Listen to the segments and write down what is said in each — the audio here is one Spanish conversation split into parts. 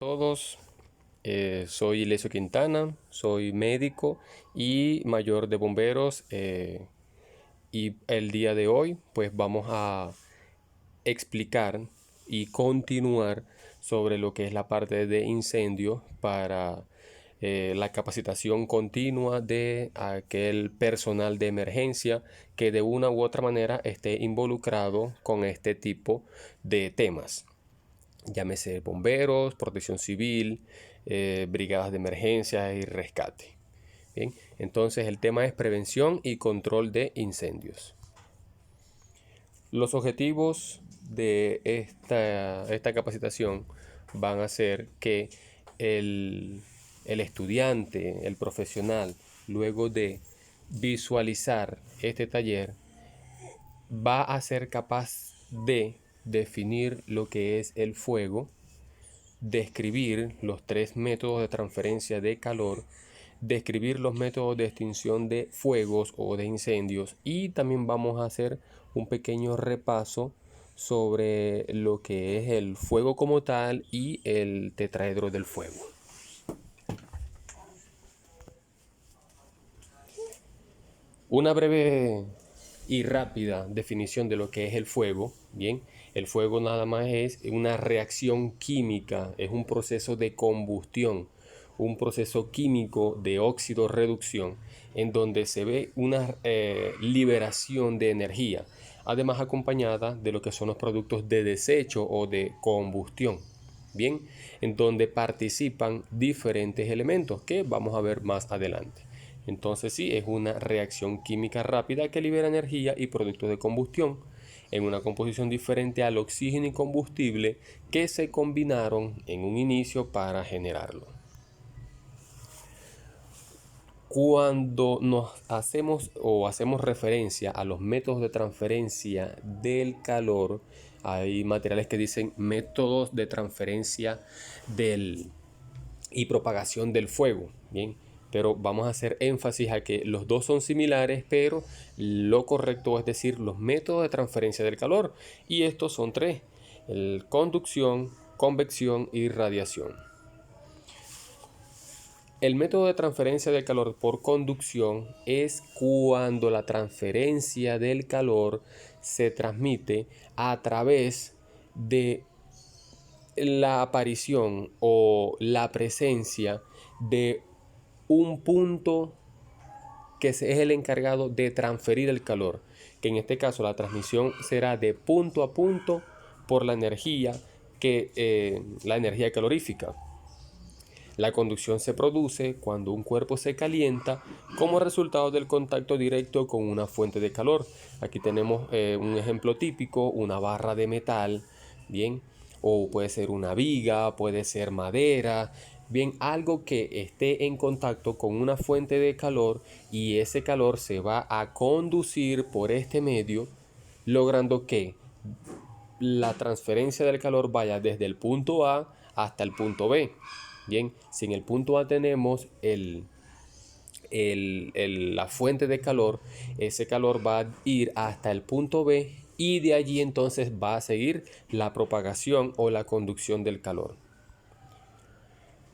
Todos, soy Ilesio Quintana, soy médico y mayor de bomberos, y el día de hoy pues vamos a explicar y continuar sobre lo que es la parte de incendios para la capacitación continua de aquel personal de emergencia que de una u otra manera esté involucrado con este tipo de temas. Llámese bomberos, protección civil, brigadas de emergencia y rescate. Bien, entonces el tema es prevención y control de incendios. Los objetivos de esta capacitación van a ser que el estudiante, el profesional, luego de visualizar este taller, va a ser capaz de definir lo que es el fuego, describir los tres métodos de transferencia de calor, describir los métodos de extinción de fuegos o de incendios, y también vamos a hacer un pequeño repaso sobre lo que es el fuego como tal y el tetraedro del fuego. Una breve y rápida definición de lo que es el fuego. Bien, el fuego nada más es una reacción química, es un proceso de combustión, un proceso químico de óxido-reducción en donde se ve una liberación de energía, además acompañada de lo que son los productos de desecho o de combustión. Bien, en donde participan diferentes elementos que vamos a ver más adelante. Entonces sí, es una reacción química rápida que libera energía y productos de combustión en una composición diferente al oxígeno y combustible que se combinaron en un inicio para generarlo. Cuando nos hacemos referencia a los métodos de transferencia del calor, hay materiales que dicen métodos de transferencia y propagación del fuego. Bien, pero vamos a hacer énfasis a que los dos son similares, pero lo correcto es decir los métodos de transferencia del calor, y estos son tres: conducción, convección y radiación. El método de transferencia del calor por conducción es cuando la transferencia del calor se transmite a través de la aparición o la presencia de un punto que es el encargado de transferir el calor, que en este caso la transmisión será de punto a punto por la energía calorífica. La conducción se produce cuando un cuerpo se calienta como resultado del contacto directo con una fuente de calor. Aquí tenemos un ejemplo típico: una barra de metal, bien, o puede ser una viga, puede ser madera, bien, algo que esté en contacto con una fuente de calor, y ese calor se va a conducir por este medio, logrando que la transferencia del calor vaya desde el punto A hasta el punto B. Bien, si en el punto A tenemos la fuente de calor, ese calor va a ir hasta el punto B, y de allí entonces va a seguir la propagación o la conducción del calor.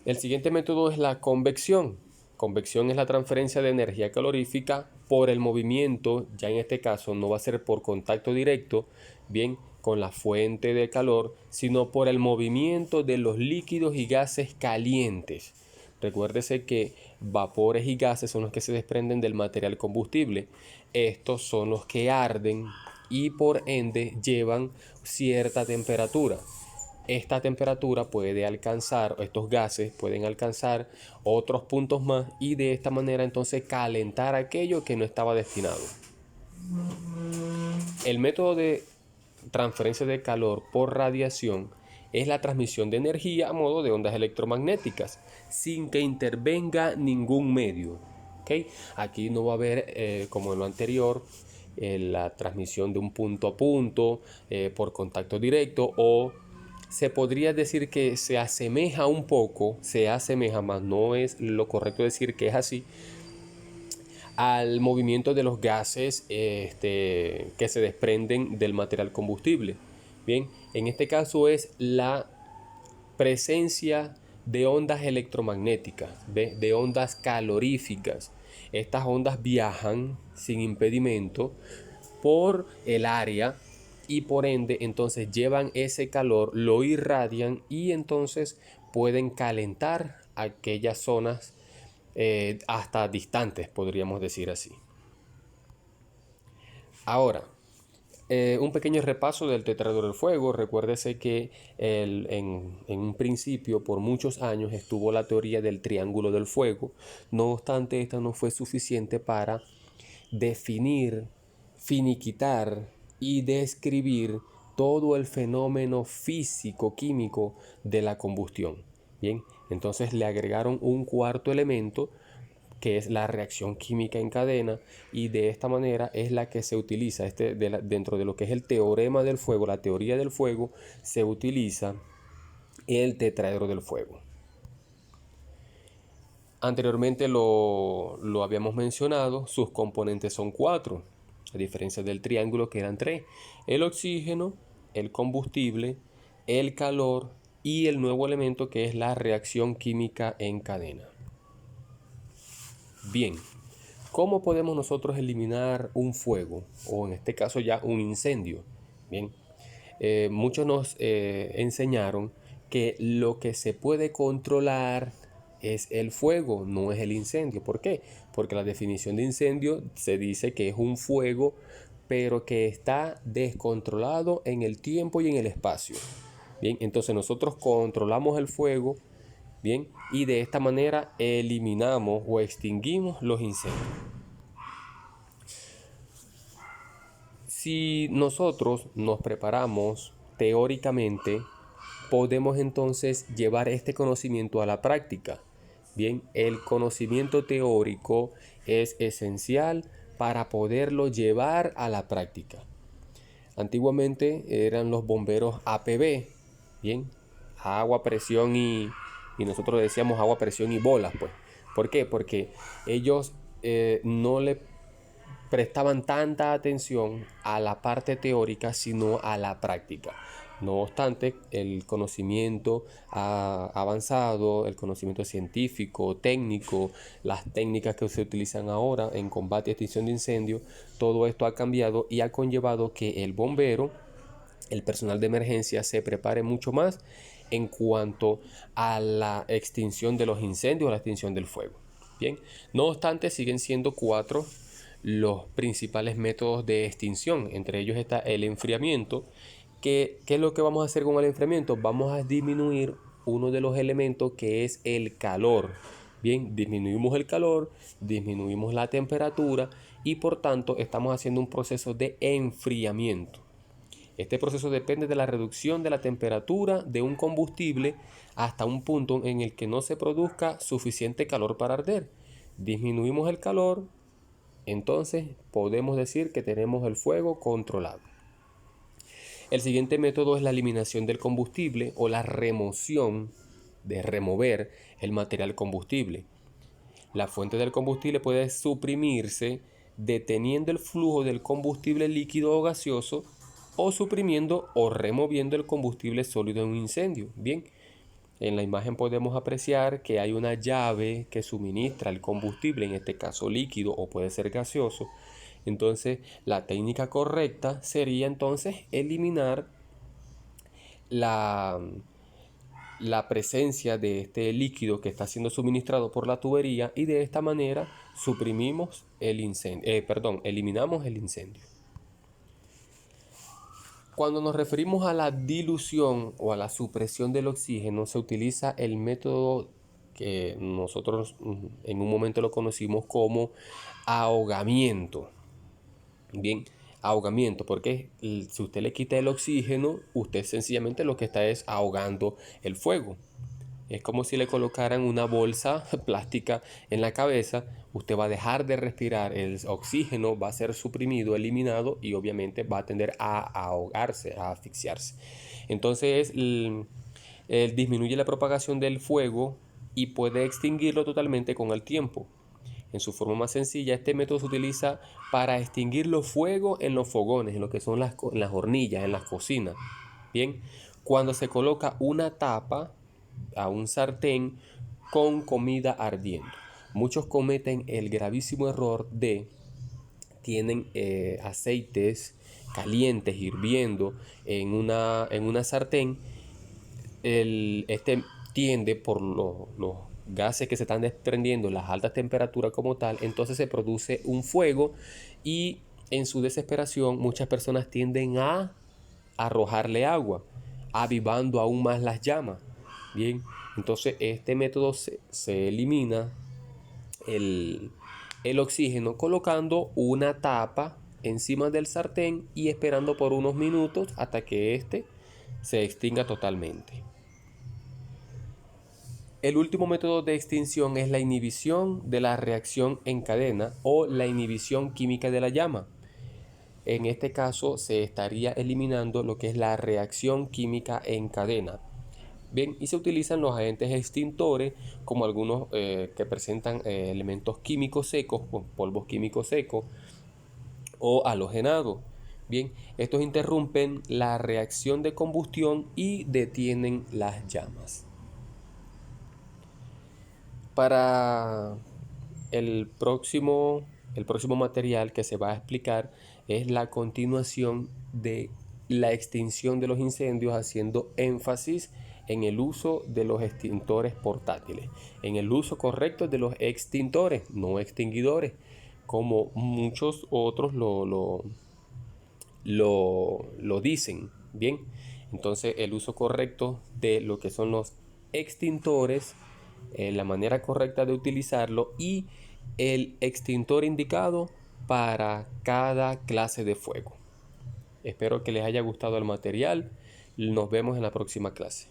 El siguiente método es la convección. Convección es la transferencia de energía calorífica por el movimiento. Ya en este caso no va a ser por contacto directo, bien, con la fuente de calor, sino por el movimiento de los líquidos y gases calientes. Recuérdese que vapores y gases son los que se desprenden del material combustible. Estos son los que arden y por ende llevan cierta temperatura. Esta temperatura puede alcanzar, estos gases pueden alcanzar otros puntos más, y de esta manera entonces calentar aquello que no estaba destinado. El método de transferencia de calor por radiación es la transmisión de energía a modo de ondas electromagnéticas sin que intervenga ningún medio. ¿Okay? Aquí no va a haber, como en lo anterior, la transmisión de un punto a punto por contacto directo, o se podría decir que se asemeja un poco, más no es lo correcto decir que es así, al movimiento de los gases que se desprenden del material combustible. Bien, en este caso es la presencia de ondas electromagnéticas, ¿ve? De ondas caloríficas. Estas ondas viajan sin impedimento por el área y por ende entonces llevan ese calor, lo irradian y entonces pueden calentar aquellas zonas hasta distantes, podríamos decir así. Ahora, un pequeño repaso del tetraedro del fuego. Recuérdese que en un principio, por muchos años, estuvo la teoría del triángulo del fuego. No obstante, esta no fue suficiente para definir, finiquitar y describir todo el fenómeno físico-químico de la combustión. Bien, entonces le agregaron un cuarto elemento que es la reacción química en cadena, y de esta manera es la que se utiliza dentro de lo que es el teorema del fuego, la teoría del fuego, se utiliza el tetraedro del fuego. Anteriormente lo habíamos mencionado, sus componentes son 4, a diferencia del triángulo que eran 3: el oxígeno, el combustible, el calor y el nuevo elemento que es la reacción química en cadena. Bien, ¿cómo podemos nosotros eliminar un fuego o en este caso ya un incendio? Bien, muchos nos enseñaron que lo que se puede controlar es el fuego, no es el incendio. ¿Por qué? Porque la definición de incendio se dice que es un fuego, pero que está descontrolado en el tiempo y en el espacio. Bien, entonces nosotros controlamos el fuego, bien, y de esta manera eliminamos o extinguimos los incendios. Si nosotros nos preparamos teóricamente, podemos entonces llevar este conocimiento a la práctica. Bien, el conocimiento teórico es esencial para poderlo llevar a la práctica. Antiguamente eran los bomberos APB, bien, agua, presión y nosotros decíamos agua, presión y bolas, pues. ¿Por qué? Porque ellos no le prestaban tanta atención a la parte teórica, sino a la práctica. No obstante, el conocimiento ha avanzado, el conocimiento científico, técnico, las técnicas que se utilizan ahora en combate y extinción de incendios, todo esto ha cambiado y ha conllevado que el bombero, el personal de emergencia, se prepare mucho más en cuanto a la extinción de los incendios o la extinción del fuego. Bien, no obstante, siguen siendo 4 los principales métodos de extinción. Entre ellos está el enfriamiento. ¿Qué es lo que vamos a hacer con el enfriamiento? Vamos a disminuir uno de los elementos, que es el calor. Bien, disminuimos el calor, disminuimos la temperatura y por tanto estamos haciendo un proceso de enfriamiento. Este proceso depende de la reducción de la temperatura de un combustible hasta un punto en el que no se produzca suficiente calor para arder. Disminuimos el calor, entonces podemos decir que tenemos el fuego controlado. El siguiente método es la eliminación del combustible o la remoción, de remover el material combustible. La fuente del combustible puede suprimirse deteniendo el flujo del combustible líquido o gaseoso, o suprimiendo o removiendo el combustible sólido en un incendio. Bien, en la imagen podemos apreciar que hay una llave que suministra el combustible, en este caso líquido o puede ser gaseoso. Entonces, la técnica correcta sería entonces eliminar la presencia de este líquido que está siendo suministrado por la tubería, y de esta manera suprimimos el incendio, eliminamos el incendio. Cuando nos referimos a la dilución o a la supresión del oxígeno, se utiliza el método que nosotros en un momento lo conocimos como ahogamiento. Bien, ahogamiento, porque si usted le quita el oxígeno, usted sencillamente lo que está es ahogando el fuego. Es como si le colocaran una bolsa plástica en la cabeza. Usted va a dejar de respirar, el oxígeno va a ser suprimido, eliminado, y obviamente va a tender a ahogarse, a asfixiarse. Entonces disminuye la propagación del fuego y puede extinguirlo totalmente con el tiempo. En su forma más sencilla, este método se utiliza para extinguir los fuegos en los fogones, en lo que son las hornillas, en las cocinas. Bien, cuando se coloca una tapa a un sartén con comida ardiendo. Muchos cometen el gravísimo error de tienen aceites calientes hirviendo en una sartén. Este tiende por los gases que se están desprendiendo, las altas temperaturas como tal, entonces se produce un fuego y en su desesperación muchas personas tienden a arrojarle agua, avivando aún más las llamas. Bien, entonces este método se elimina el, el oxígeno colocando una tapa encima del sartén y esperando por unos minutos hasta que éste se extinga totalmente. El último método de extinción es la inhibición de la reacción en cadena o la inhibición química de la llama. En este caso se estaría eliminando lo que es la reacción química en cadena. Bien, y se utilizan los agentes extintores como algunos que presentan elementos químicos secos, polvos químicos secos o halogenados. Bien, estos interrumpen la reacción de combustión y detienen las llamas. Para el próximo, el próximo material que se va a explicar es la continuación de la extinción de los incendios, haciendo énfasis en el uso de los extintores portátiles, en el uso correcto de los extintores, no extinguidores, como muchos otros lo dicen. Bien, entonces el uso correcto de lo que son los extintores, la manera correcta de utilizarlo y el extintor indicado para cada clase de fuego. Espero que les haya gustado el material. Nos vemos en la próxima clase.